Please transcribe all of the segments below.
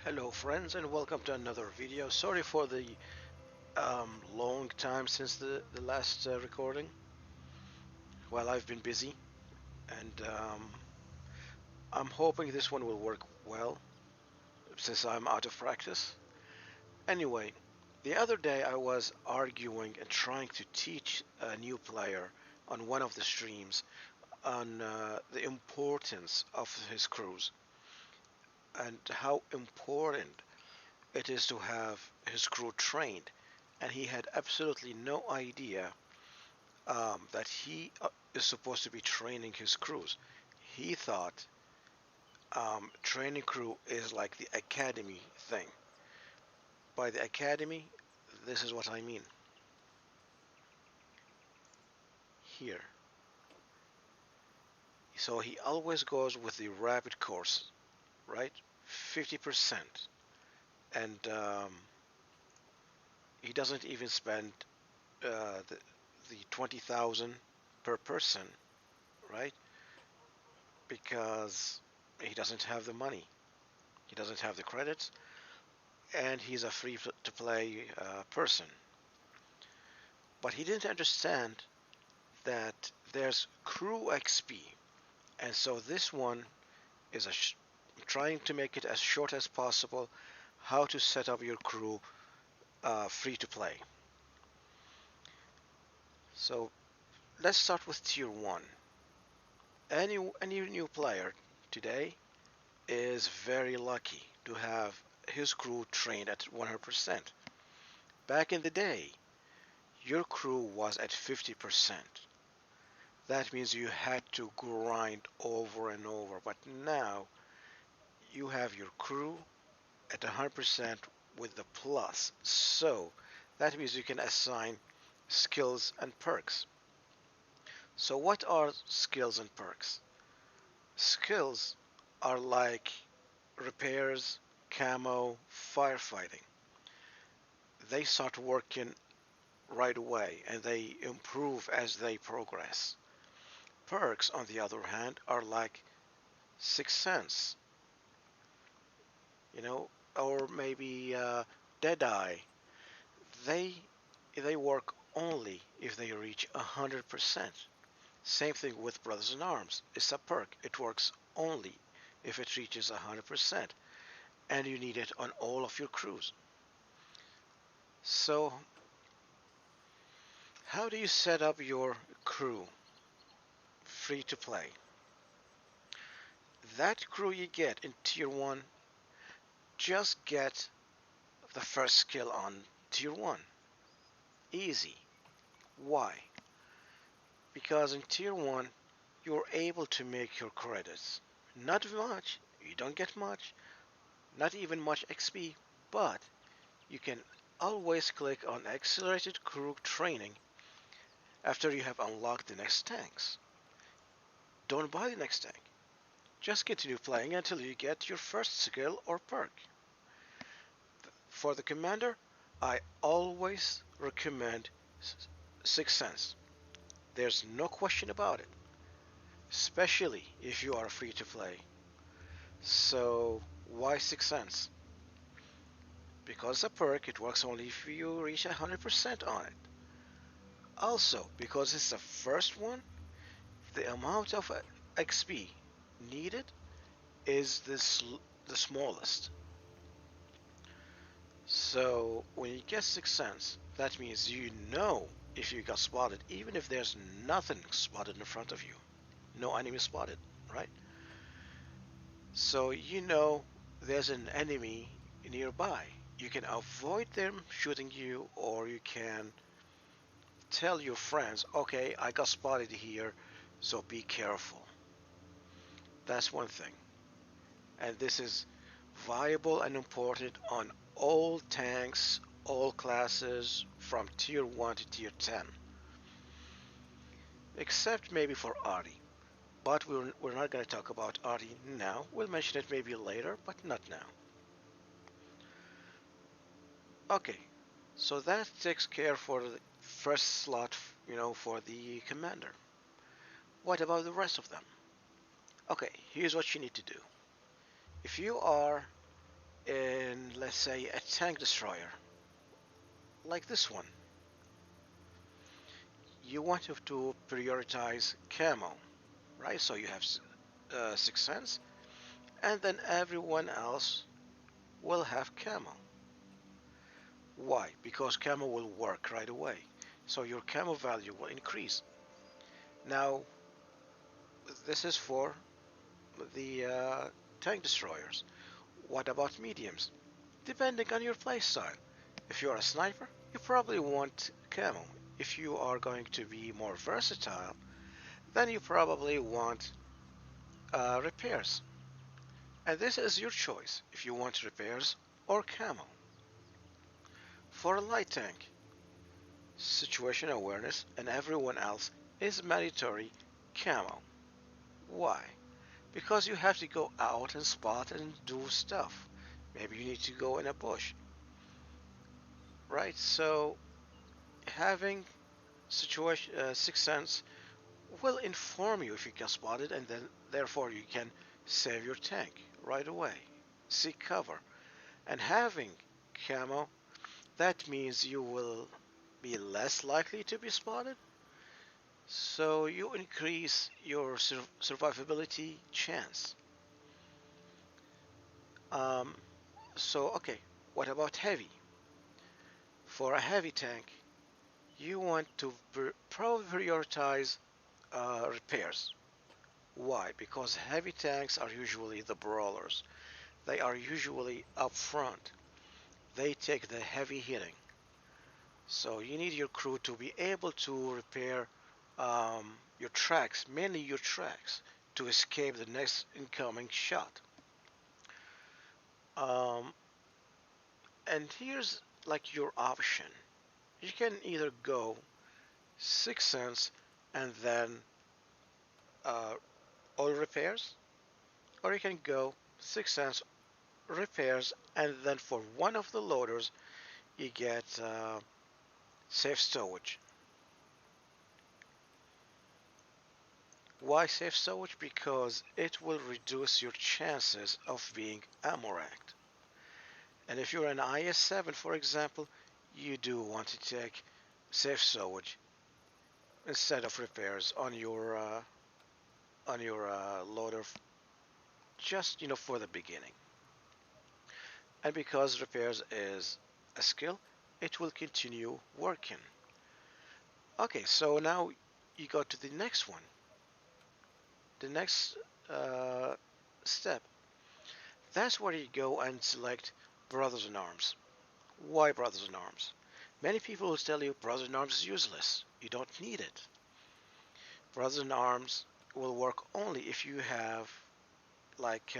Hello friends and welcome to another video. Sorry for the long time since the last recording. Well, I've been busy and I'm hoping this one will work well since I'm out of practice. Anyway, the other day I was arguing and trying to teach a new player on one of the streams on the importance of his crews and how important it is to have his crew trained, and he had absolutely no idea that he is supposed to be training his crews. He thought training crew is like the academy thing. By the academy, this is what I mean. Here. So he always goes with the rapid course, right? 50%. And he doesn't even spend the 20,000 per person, right? Because he doesn't have the money, he doesn't have the credits, and he's a free to play person. But he didn't understand that there's crew XP, and so this one is trying to make it as short as possible how to set up your crew free to play. So let's start with tier 1. Any new player today is very lucky to have his crew trained at 100%. Back in the day, your crew was at 50%. That means you had to grind over and over. But now you have your crew at 100% with the plus. So that means you can assign skills and perks. So what are skills and perks? Skills are like repairs, camo, firefighting. They start working right away and they improve as they progress. Perks, on the other hand, are like Sixth Sense, you know, or maybe Deadeye. They they work only if they reach 100%. Same thing with Brothers in Arms. It's a perk. It works only if it reaches 100%, and you need it on all of your crews. So, how do you set up your crew free to play? That crew you get in Tier 1, just get the first skill on Tier 1. Easy. Why? Because in Tier 1, you're able to make your credits. Not much, you don't get much, not even much XP, but you can always click on Accelerated Crew Training after you have unlocked the next tanks. Don't buy the next tank. Just continue playing until you get your first skill or perk. For the commander, I always recommend Sixth Sense. There's no question about it, especially if you are free to play. So, why Sixth Sense? Because a perk, it works only if you reach 100% on it. Also, because it's the first one, the amount of XP needed is the smallest. So, when you get Sixth Sense, that means you know if you got spotted, even if there's nothing spotted in front of you. No enemy spotted, right? So you know there's an enemy nearby. You can avoid them shooting you, or you can tell your friends, okay, I got spotted here, so be careful. That's one thing. And this is viable and important on all tanks, all classes, from tier 1 to tier 10. Except maybe for Ari. But we're not going to talk about Ari now. We'll mention it maybe later, but not now. Okay, so that takes care for the first slot, for the commander. What about the rest of them? Okay, here's what you need to do. If you are in, let's say, a tank destroyer, like this one. You want to prioritize camo, right? So you have 6 cents, and then everyone else will have camo. Why? Because camo will work right away. So your camo value will increase. Now, this is for the tank destroyers. What about mediums? Depending on your playstyle. If you're a sniper, you probably want camo. If you are going to be more versatile, then you probably want repairs. And this is your choice if you want repairs or camo. For a light tank, situation awareness and everyone else is mandatory camo. Why? Because you have to go out and spot and do stuff. Maybe you need to go in a bush, right? So having situation sixth sense will inform you if you can spot it, and then therefore you can save your tank right away. Seek cover, and having camo, that means you will be less likely to be spotted. So you increase your survivability chance. Um, so okay, what about heavy? For a heavy tank, you want to prioritize repairs. Why? Because heavy tanks are usually the brawlers. They are usually up front. They take the heavy hitting. So you need your crew to be able to repair your tracks, mainly your tracks, to escape the next incoming shot. Um, and here's like your option. You can either go 6 cents and then uh, all repairs, or you can go 6 cents repairs and then for one of the loaders you get safe stowage. Why safe stowage? Because it will reduce your chances of being ammo racked. And if you're an IS-7, for example, you do want to take safe stowage instead of repairs on your loader, just for the beginning. And because repairs is a skill, it will continue working. Okay, so now you go to the next one. The next uh, step. That's where you go and select Brothers in Arms. Why Brothers in Arms? Many people will tell you Brothers in Arms is useless. You don't need it. Brothers in Arms will work only if you have like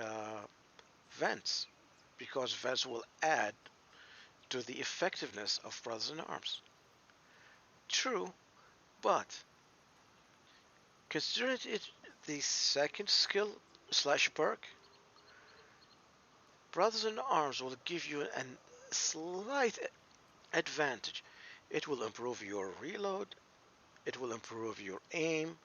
vents, because vents will add to the effectiveness of Brothers in Arms. True, but consider it the second skill slash perk. Brothers in Arms will give you a slight advantage. It will improve your reload, it will improve your aim,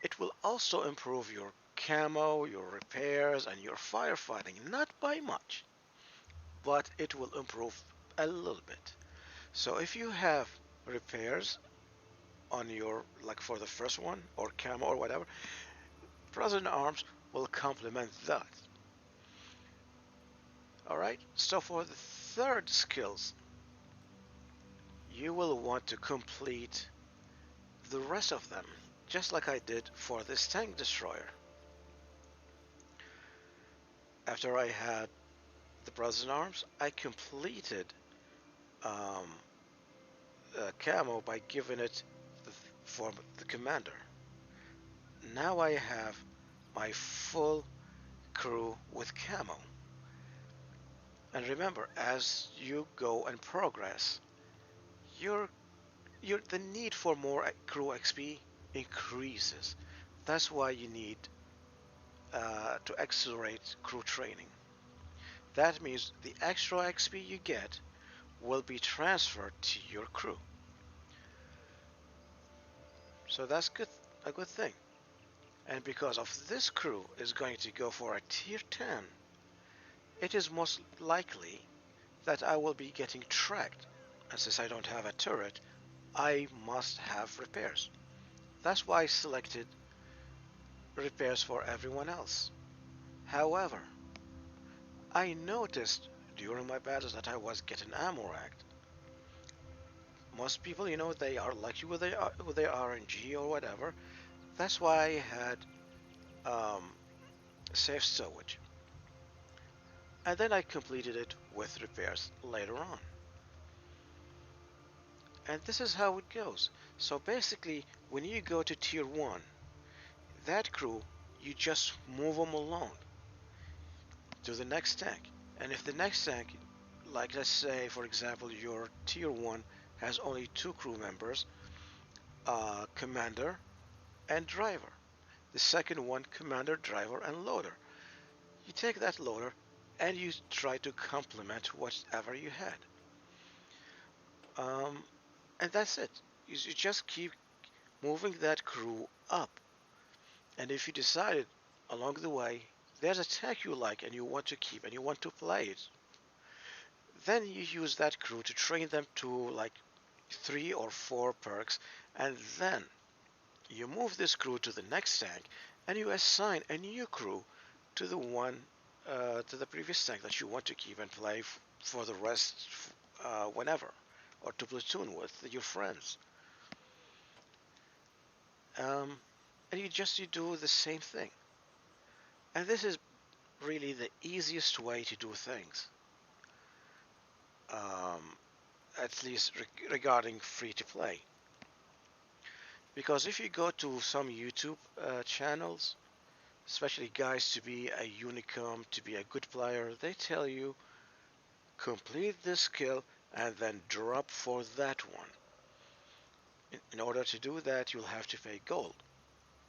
it will also improve your camo, your repairs, and your firefighting. Not by much, but it will improve a little bit. So if you have repairs on your, like for the first one, or camo or whatever, Brothers in Arms will complement that. Alright, so for the third skills, you will want to complete the rest of them, just like I did for this tank destroyer. After I had the Brothers in Arms, I completed um, camo by giving it for the commander. Now I have my full crew with camo. And remember, as you go and progress, your the need for more crew XP increases. That's why you need to accelerate crew training. That means the extra XP you get will be transferred to your crew. So that's a good thing. And because of this crew is going to go for a tier 10, it is most likely that I will be getting tracked. And since I don't have a turret, I must have repairs. That's why I selected repairs for everyone else. However, I noticed during my battles that I was getting ammo racked. Most people, they are lucky with their RNG or whatever. That's why I had um, safe stowage. And then I completed it with repairs later on. And this is how it goes. So basically, when you go to tier 1, that crew, you just move them along to the next tank. And if the next tank, like let's say for example your tier 1 has only 2 crew members, commander and driver. The second one, commander, driver, and loader. You take that loader and you try to complement whatever you had. Um, and that's it. You just keep moving that crew up. And if you decided along the way there's a tech you like and you want to keep and you want to play it, then you use that crew to train them to like 3 or 4 perks, and then you move this crew to the next tank and you assign a new crew to the previous tank that you want to keep and play for the rest whenever, or to platoon with your friends. Um, and you do the same thing. And this is really the easiest way to do things, um, at least regarding free to play. Because if you go to some YouTube channels, especially guys to be a unicum, to be a good player, they tell you complete this skill and then drop for that one. In order to do that, you'll have to pay gold.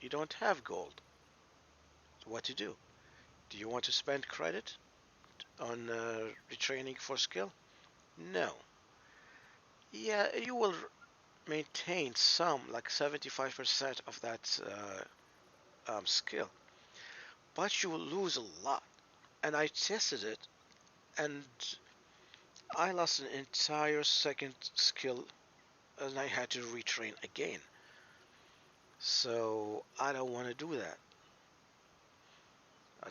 You don't have gold. So what to do? Do you want to spend credit on retraining for skill? No. Yeah, you will maintain some, like 75% of that skill, but you will lose a lot. And I tested it, and I lost an entire second skill, and I had to retrain again. So I don't want to do that.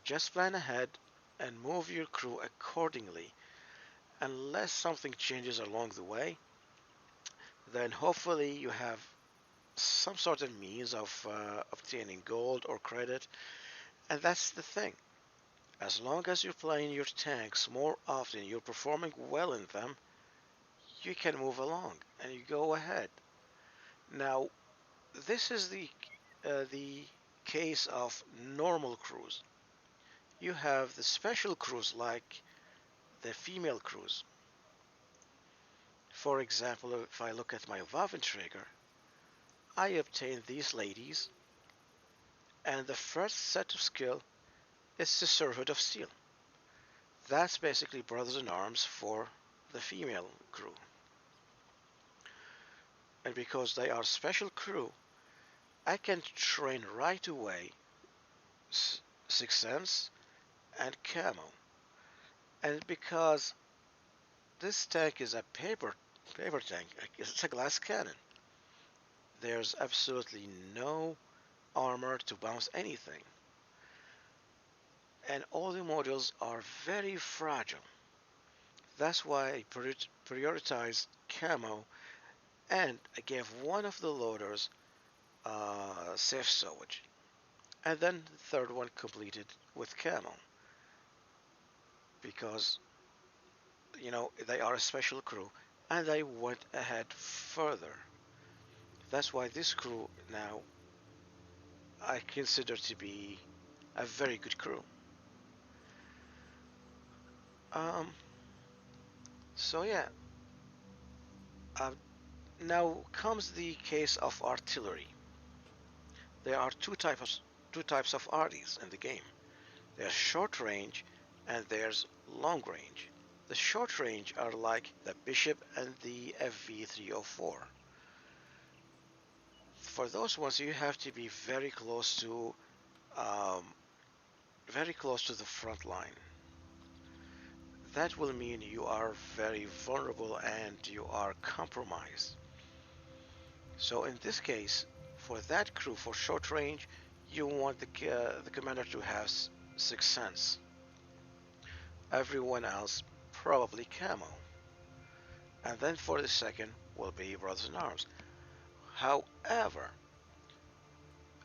Just plan ahead and move your crew accordingly. Unless something changes along the way, then hopefully you have some sort of means of obtaining gold or credit. And that's the thing. As long as you're playing your tanks more often, you're performing well in them, you can move along and you go ahead. Now, this is the case of normal crews. You have the special crews like the female crews. For example, if I look at my Waffenträger, I obtain these ladies, and the first set of skill is the Servant of Steel. That's basically brothers in arms for the female crew. And because they are special crew, I can train right away Sixth Sense and Camo. And because this tank is a paper tank, it's a glass cannon, there's absolutely no armor to bounce anything. And all the modules are very fragile. That's why I prioritized Camo, and I gave one of the loaders safe stowage. And then the third one completed with Camo. Because, they are a special crew, and I went ahead further. That's why this crew now I consider to be a very good crew. Um, so yeah, uh, now comes the case of artillery. There are two types of arties in the game. There's short range and there's long range. The short range are like the Bishop and the FV304. For those ones, you have to be um, very close to the front line. that will mean you are very vulnerable and you are compromised. So in this case, for that crew for short range, you want the commander to have sixth sense. Everyone else probably camo. And then for the second will be brothers in arms. However,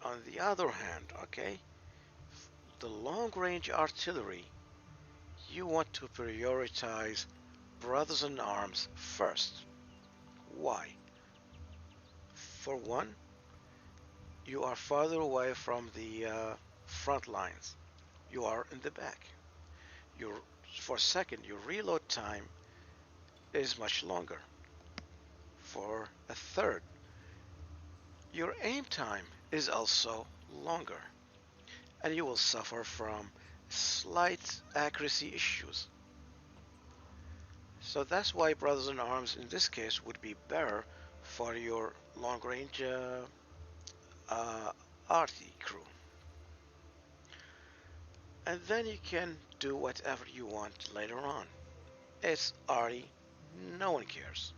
on the other hand, okay, the long range artillery, you want to prioritize brothers in arms first. Why? For one, you are farther away from the front lines. You are in the back. Your For second, your reload time is much longer. For a third, your aim time is also longer, and you will suffer from slight accuracy issues. So that's why Brothers in Arms in this case would be better for your long range uh, arty crew. And then you can do whatever you want later on. It's arty, no one cares.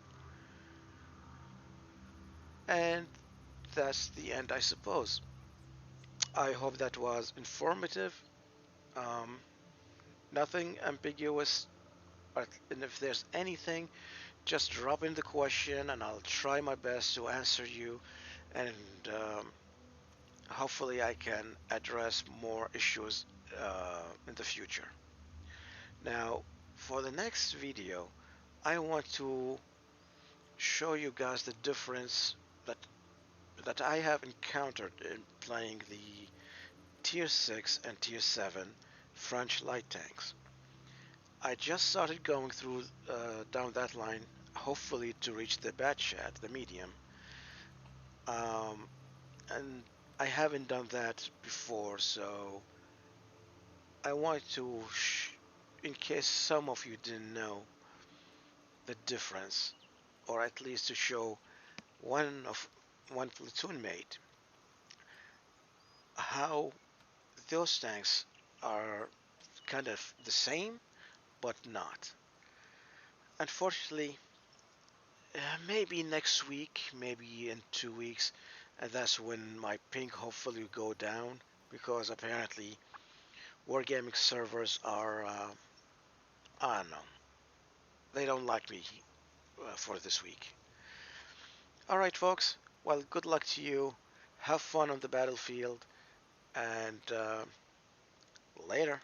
And that's the end, I suppose. I hope that was informative. Um, Nothing ambiguous, and if there's anything, just drop in the question and I'll try my best to answer you. And hopefully, I can address more issues in the future. Now, for the next video, I want to show you guys the difference that I have encountered in playing the Tier 6 and Tier 7 French light tanks. I just started going through down that line, hopefully to reach the bad chat, the medium, um, and I haven't done that before, so I want to, in case some of you didn't know the difference, or at least to show one platoon mate how those tanks are kind of the same but not. Unfortunately, maybe next week, maybe in 2 weeks, and that's when my ping hopefully will go down because apparently wargaming servers are, I don't know, they don't like me for this week. Alright, folks, well, good luck to you. Have fun on the battlefield, and later.